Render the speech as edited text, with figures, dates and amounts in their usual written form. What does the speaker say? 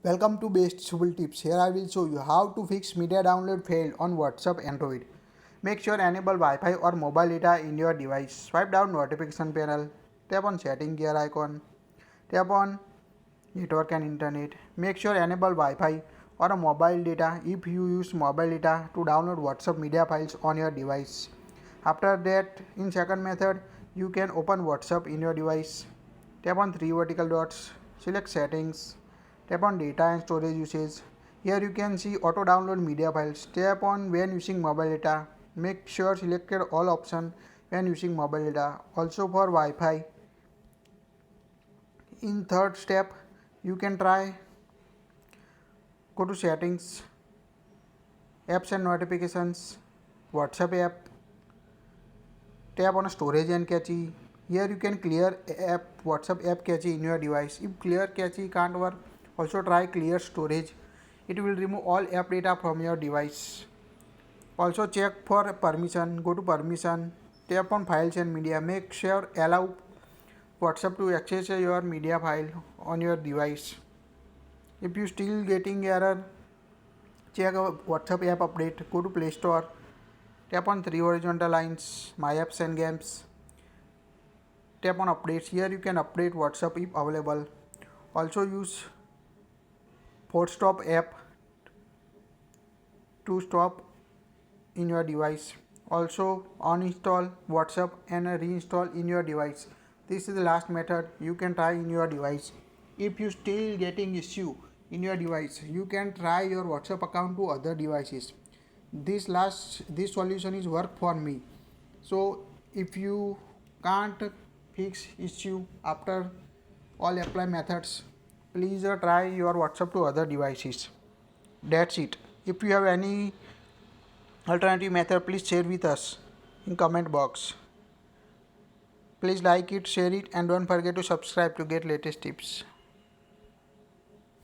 Welcome to BestusefulTips. Here I will show you how to fix media download failed on WhatsApp Android. Make sure enable Wi-Fi or mobile data in your device. Swipe down notification panel. Tap on setting gear icon. Tap on network and internet. Make sure enable Wi-Fi or a mobile data if you use mobile data to download WhatsApp media files on your device. After that, in second method, you can open WhatsApp in your device. Tap on three vertical dots. Select settings. Tap on data and storage usage. Here you can see auto download media files. Tap on when using mobile data. Make sure selected all option when using mobile data. Also for Wi-Fi. In third step, you can try go to settings, apps and notifications, WhatsApp app. Tap on storage and cache. Here you can clear WhatsApp app cache in your device. If clear cache can't work, also try clear storage. It will remove all app data from your device. Also check for permission. Go to permission. Tap on files and media. Make sure allow WhatsApp to access your media file on your device. If you still getting error, check WhatsApp app update. Go to Play Store. Tap on three horizontal lines, My Apps and Games. Tap on updates. Here you can update WhatsApp if available. Also use force stop app to stop in your device. Also uninstall WhatsApp and reinstall in your device. This is the last method you can try in your device. If you still getting issue in your device, you can try your WhatsApp account to other devices. This solution is work for me. So if you can't fix issue after all apply methods, please try your WhatsApp to other devices. That's it. If you have any alternative method, please share with us in comment box. Please like it, share it, and don't forget to subscribe to get latest tips.